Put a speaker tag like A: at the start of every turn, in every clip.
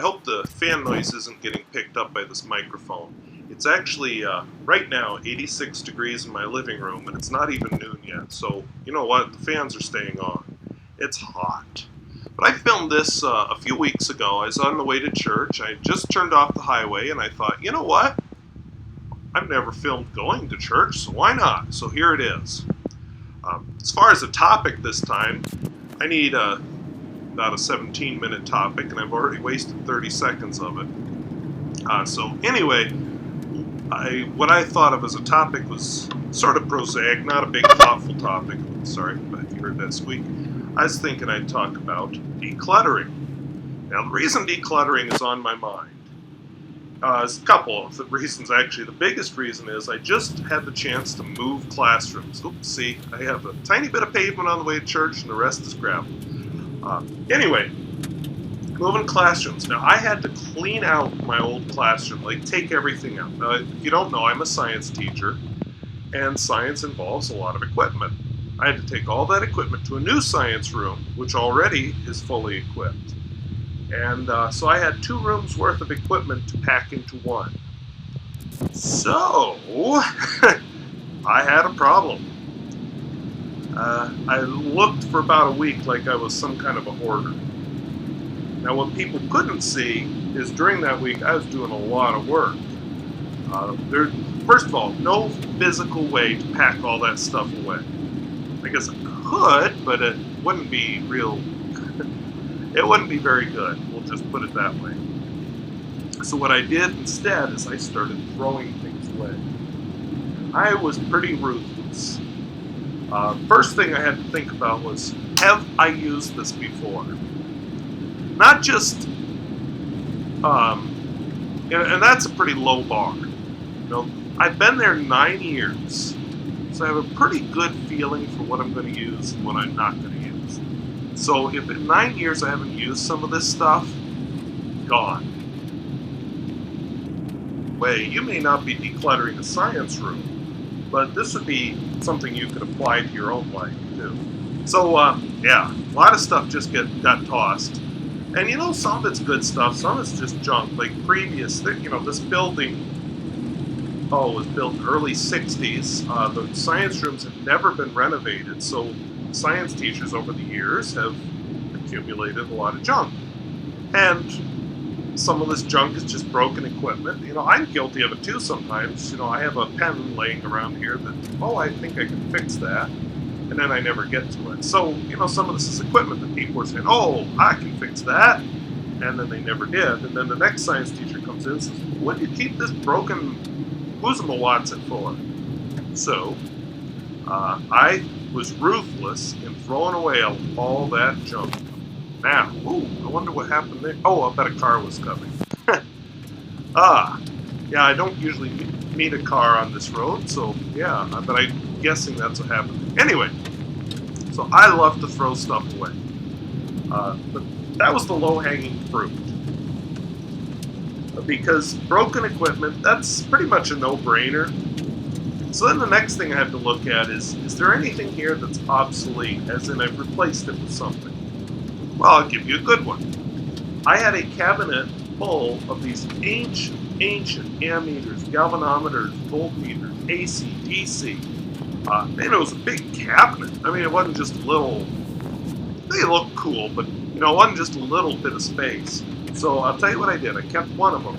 A: hope the fan noise isn't getting picked up by this microphone. It's actually, right now, 86 degrees in my living room, and it's not even noon yet. So, you know what? The fans are staying on. It's hot. But I filmed this a few weeks ago. I was on the way to church. I just turned off the highway, and I thought, you know what? I've never filmed going to church, so why not? So here it is. As far as the topic this time, I need about a 17-minute topic, and I've already wasted 30 seconds of it. So anyway, what I thought of as a topic was sort of prosaic, not a big thoughtful topic. Sorry if you heard that squeak. I was thinking I'd talk about decluttering. Now, the reason decluttering is on my mind is a couple of the reasons, actually. The biggest reason is I just had the chance to move classrooms. Oops, see, I have a tiny bit of pavement on the way to church, and the rest is gravel. Anyway, moving classrooms. Now, I had to clean out my old classroom, like take everything out. Now, if you don't know, I'm a science teacher, and science involves a lot of equipment. I had to take all that equipment to a new science room, which already is fully equipped. And so I had 2 rooms worth of equipment to pack into one. So, I had a problem. I looked for about a week like I was some kind of a hoarder. Now, what people couldn't see is during that week I was doing a lot of work. First of all, no physical way to pack all that stuff away. I guess I could, but it wouldn't be real. It wouldn't be very good. We'll just put it that way. So what I did instead is I started throwing things away. I was pretty ruthless. First thing I had to think about was, have I used this before? Not just, and that's a pretty low bar. You know, I've been there 9 years, so I have a pretty good feeling for what I'm going to use and what I'm not going to use. So if in 9 years I haven't used some of this stuff, gone. You may not be decluttering a science room, but this would be something you could apply to your own life too. So yeah, a lot of stuff just got tossed. And you know, some of it's good stuff, some of it's just junk. Like this building, was built in the early 60s. The science rooms have never been renovated, so science teachers over the years have accumulated a lot of junk. And some of this junk is just broken equipment. You know, I'm guilty of it too sometimes. You know, I have a pen laying around here that, I think I can fix that. And then I never get to it. So, you know, some of this is equipment that people are saying, I can fix that. And then they never did. And then the next science teacher comes in and says, what do you keep this broken Watson for? So, I was ruthless in throwing away all that junk. Now, I wonder what happened there. I bet a car was coming. Yeah, I don't usually meet a car on this road, so yeah, but I'm guessing that's what happened. Anyway, so I love to throw stuff away. But that was the low-hanging fruit. Because broken equipment, that's pretty much a no-brainer. So then the next thing I have to look at is there anything here that's obsolete, as in I've replaced it with something? Well, I'll give you a good one. I had a cabinet full of these ancient ammeters, galvanometers, voltmeters, AC, DC. And it was a big cabinet. I mean, it wasn't just a little, they looked cool, but it wasn't just a little bit of space. So I'll tell you what I did. I kept one of them,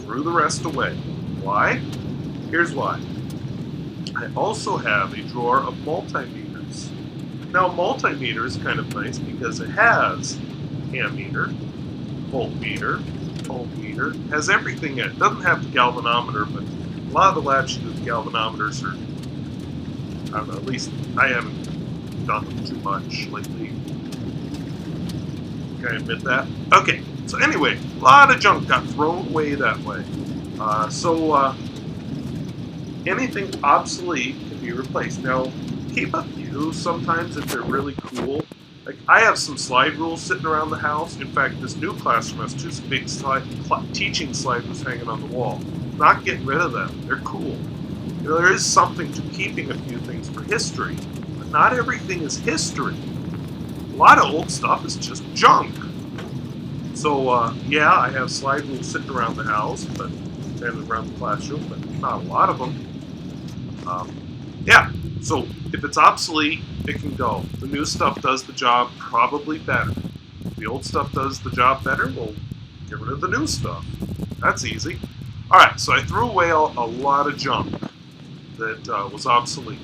A: threw the rest away. Why? Here's why. I also have a drawer of multimeters. Now, multimeter is kind of nice because it has ammeter, voltmeter, ohmmeter, has everything in it. It doesn't have the galvanometer, but a lot of the labs use galvanometers are, I don't know, at least I haven't done them too much lately. Can I admit that? Okay, so anyway, a lot of junk got thrown away that way. Anything obsolete can be replaced. Now, keep a few sometimes if they're really cool. Like, I have some slide rules sitting around the house. In fact, this new classroom has 2 big teaching slide rules hanging on the wall. Not getting rid of them. They're cool. You know, there is something to keeping a few things for history, but not everything is history. A lot of old stuff is just junk. So, yeah, I have slide rules sitting around the house, and around the classroom, but not a lot of them. Yeah, so if it's obsolete, it can go. The new stuff does the job probably better. If the old stuff does the job better, we'll get rid of the new stuff. That's easy. All right, so I threw away a lot of junk that was obsolete.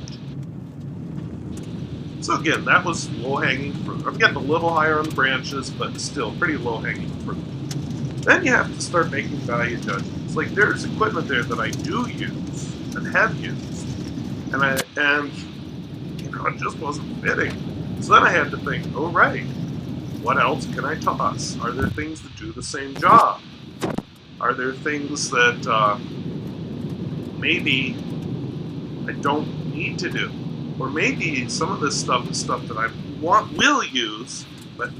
A: So again, that was low-hanging fruit. I'm getting a little higher on the branches, but still pretty low-hanging fruit. Then you have to start making value judgments. Like there's equipment there that I do use and have used, and it just wasn't fitting. So then I had to think, oh right, what else can I toss? Are there things that do the same job? Are there things that maybe I don't need to do? Or maybe some of this stuff is stuff that I will use, but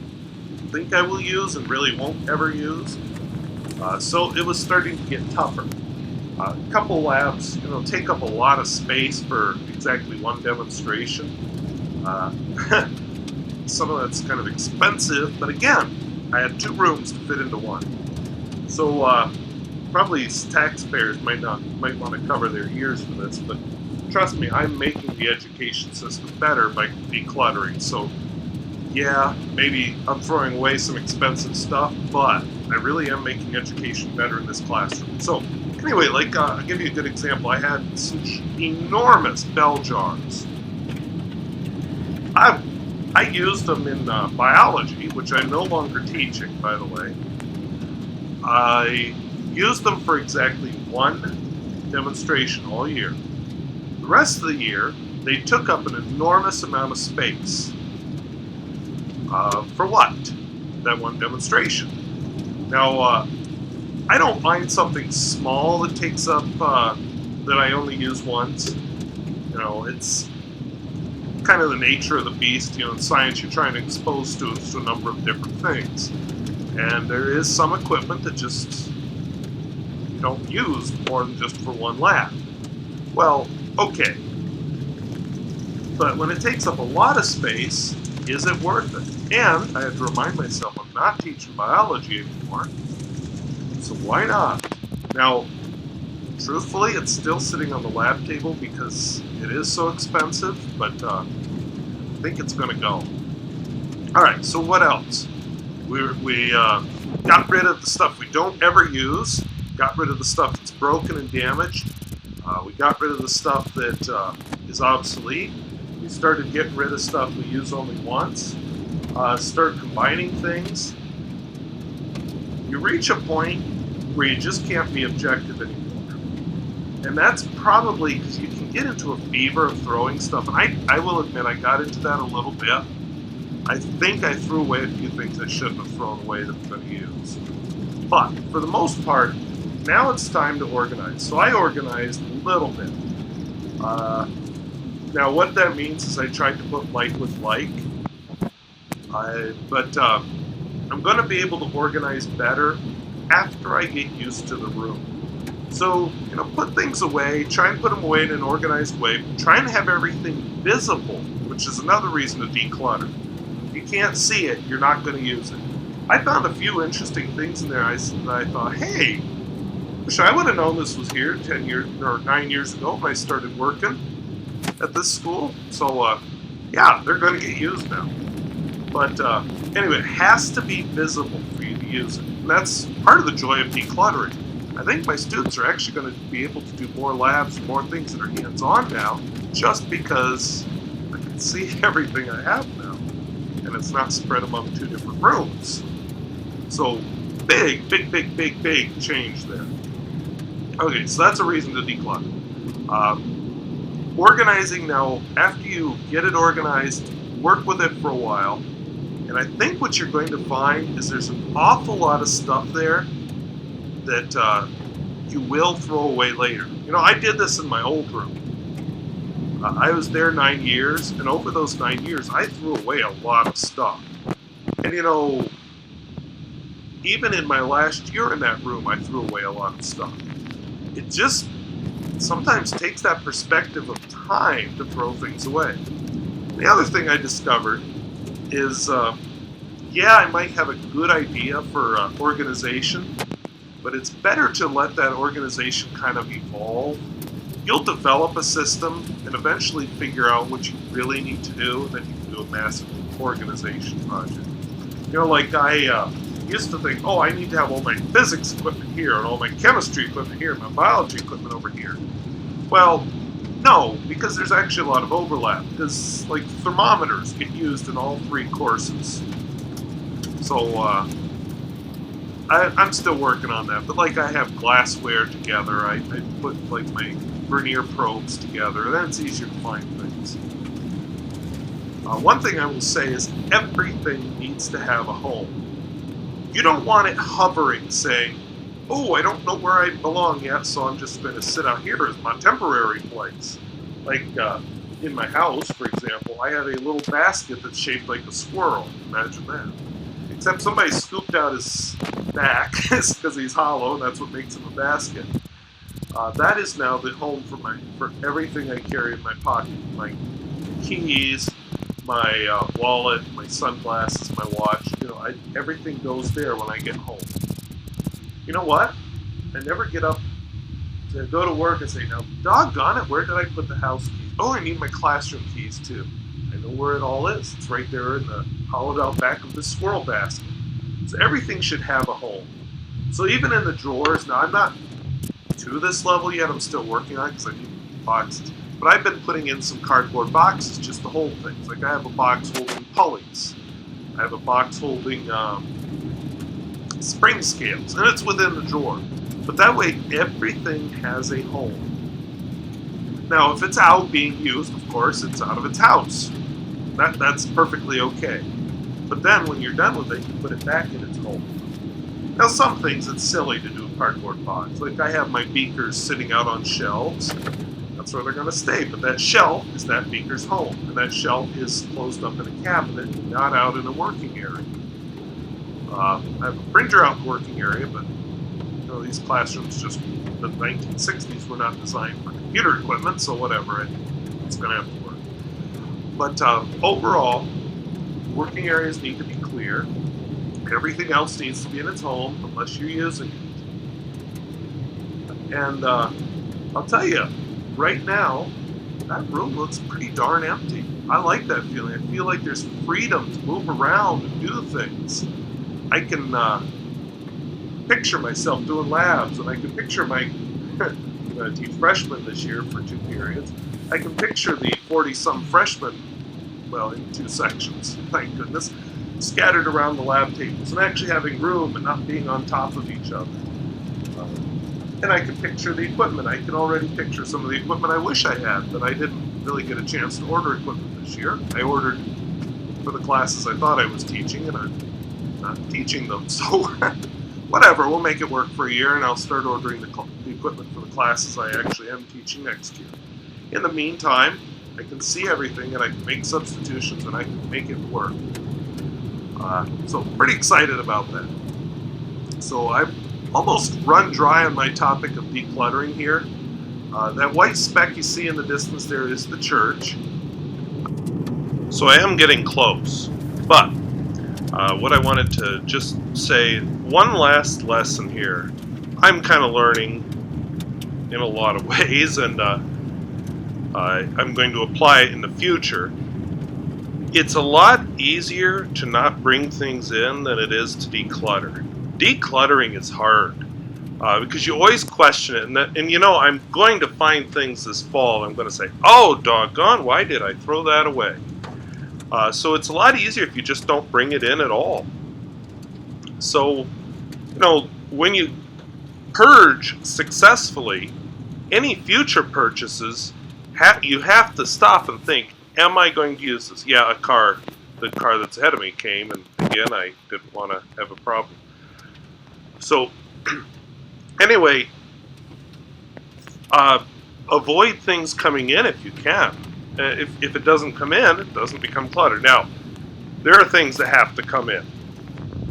A: think I will use and really won't ever use. So it was starting to get tougher. A couple labs, take up a lot of space for exactly one demonstration. Some of that's kind of expensive, but again, I had 2 rooms to fit into one. So probably taxpayers might want to cover their ears for this, but trust me, I'm making the education system better by decluttering. So yeah, maybe I'm throwing away some expensive stuff, but I really am making education better in this classroom. So anyway, I'll give you a good example. I had some enormous bell jars. I used them in biology, which I'm no longer teaching, by the way. I used them for exactly one demonstration all year. The rest of the year, they took up an enormous amount of space. For what? That one demonstration. Now, I don't mind something small that takes up, that I only use once. It's kind of the nature of the beast. In science, you're trying to expose students to a number of different things. And there is some equipment that just you don't use more than just for one lab. Well, okay. But when it takes up a lot of space, is it worth it? And I had to remind myself I'm not teaching biology anymore, so why not? Now, truthfully, it's still sitting on the lab table because it is so expensive, but I think it's going to go. All right, so what else? We got rid of the stuff we don't ever use, got rid of the stuff that's broken and damaged, we got rid of the stuff that is obsolete, we started getting rid of stuff we use only once, start combining things. You reach a point where you just can't be objective anymore. And that's probably because you can get into a fever of throwing stuff. And I will admit I got into that a little bit. I think I threw away a few things I shouldn't have thrown away that I'm going to use. But for the most part, now it's time to organize. So I organized a little bit. Now what that means is I tried to put like with like. But I'm going to be able to organize better after I get used to the room. So, put things away, try and put them away in an organized way, try and have everything visible, which is another reason to declutter. If you can't see it, you're not going to use it. I found a few interesting things in there that I thought, hey, wish I would have known this was here 10 years or 9 years ago when I started working at this school. So, yeah, they're going to get used now. But anyway, it has to be visible for you to use it. And that's part of the joy of decluttering. I think my students are actually going to be able to do more labs, more things that are hands-on now, just because I can see everything I have now. And it's not spread among 2 different rooms. So big change there. Okay, so that's a reason to declutter. Organizing now, after you get it organized, work with it for a while. And I think what you're going to find is there's an awful lot of stuff there that you will throw away later. I did this in my old room. I was there 9 years, and over those 9 years, I threw away a lot of stuff. And even in my last year in that room, I threw away a lot of stuff. It just sometimes takes that perspective of time to throw things away. The other thing I discovered is yeah, I might have a good idea for organization, but it's better to let that organization kind of evolve. You'll develop a system and eventually figure out what you really need to do, and then you can do a massive organization project. Like I used to think, oh, I need to have all my physics equipment here and all my chemistry equipment here and my biology equipment over here. Well, no, because there's actually a lot of overlap, because like thermometers get used in all three courses. So I'm still working on that, but like I have glassware together, I put like my vernier probes together, and then it's easier to find things. One thing I will say is everything needs to have a home. You don't want it hovering, saying, oh, I don't know where I belong yet, so I'm just going to sit out here as my temporary place. Like in my house, for example, I have a little basket that's shaped like a squirrel. Imagine that. Except somebody scooped out his back because he's hollow, and that's what makes him a basket. That is now the home for everything I carry in my pocket. My keys, my wallet, my sunglasses, my watch. Everything goes there when I get home. You know what? I never get up to go to work and say, now, doggone it, where did I put the house keys? Oh, I need my classroom keys too. I know where it all is. It's right there in the hollowed out back of the squirrel basket. So everything should have a home. So even in the drawers, now I'm not to this level yet, I'm still working on it because I need boxes. But I've been putting in some cardboard boxes just to hold things. Like I have a box holding pulleys. I have a box holding spring scales, and it's within the drawer. But that way, everything has a home. Now, if it's out being used, of course, it's out of its house. That's perfectly okay. But then, when you're done with it, you put it back in its home. Now, some things it's silly to do a cardboard box. Like I have my beakers sitting out on shelves. That's where they're going to stay. But that shelf is that beaker's home, and that shelf is closed up in a cabinet, not out in a working area. I have a printer out in the working area, but these classrooms just the 1960s were not designed for computer equipment, so whatever, it's going to have to work. But overall, working areas need to be clear. Everything else needs to be in its home unless you're using it. And I'll tell you, right now, that room looks pretty darn empty. I like that feeling. I feel like there's freedom to move around and do things. I can picture myself doing labs, and I can picture I'm going to teach freshmen this year for 2 periods. I can picture the 40-some freshmen, well, in 2 sections, thank goodness, scattered around the lab tables and actually having room and not being on top of each other. And I can picture the equipment. I can already picture some of the equipment I wish I had, but I didn't really get a chance to order equipment this year. I ordered for the classes I thought I was teaching, and I'm not teaching them, so whatever, we'll make it work for a year, and I'll start ordering the equipment for the classes I actually am teaching next year. In the meantime, I can see everything, and I can make substitutions, and I can make it work. So pretty excited about that. So I've almost run dry on my topic of decluttering here. That white speck you see in the distance there is the church. So I am getting close, but what I wanted to just say, one last lesson here. I'm kind of learning in a lot of ways, and I'm going to apply it in the future. It's a lot easier to not bring things in than it is to declutter. Decluttering is hard because you always question it, and I'm going to find things this fall. I'm going to say, oh, doggone, why did I throw that away? So it's a lot easier if you just don't bring it in at all. So, when you purge successfully, any future purchases, you have to stop and think, am I going to use this? Yeah, the car that's ahead of me came, and again, I didn't want to have a problem. So, anyway, avoid things coming in if you can. If it doesn't come in, it doesn't become clutter. Now, there are things that have to come in.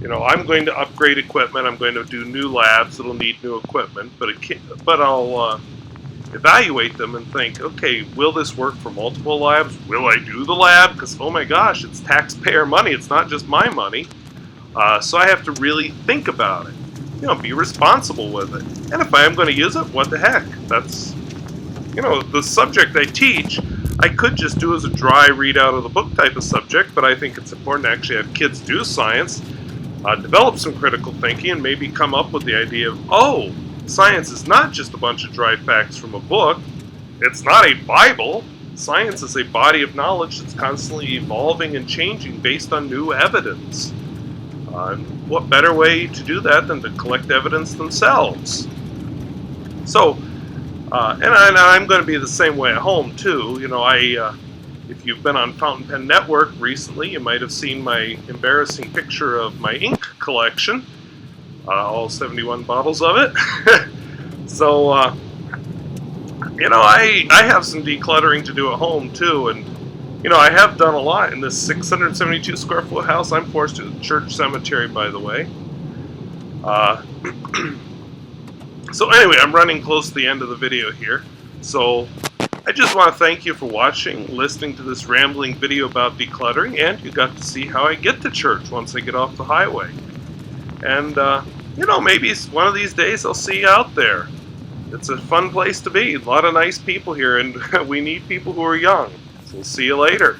A: I'm going to upgrade equipment. I'm going to do new labs that'll need new equipment, but I'll evaluate them and think, okay, will this work for multiple labs? Will I do the lab? Because, oh my gosh, it's taxpayer money. It's not just my money. So I have to really think about it. Be responsible with it. And if I am going to use it, what the heck? That's, the subject I teach, I could just do as a dry read out of the book type of subject, but I think it's important to actually have kids do science, develop some critical thinking, and maybe come up with the idea of, oh, science is not just a bunch of dry facts from a book. It's not a Bible. Science is a body of knowledge that's constantly evolving and changing based on new evidence. What better way to do that than to collect evidence themselves? So, and I'm going to be the same way at home too. If you've been on Fountain Pen Network recently, you might have seen my embarrassing picture of my ink collection, all 71 bottles of it. So, I have some decluttering to do at home too, and I have done a lot in this 672 square foot house. I'm forced to the church cemetery, by the way. So anyway, I'm running close to the end of the video here. So I just want to thank you for watching, listening to this rambling video about decluttering, and you got to see how I get to church once I get off the highway. And, maybe one of these days I'll see you out there. It's a fun place to be. A lot of nice people here, and we need people who are young. So see you later.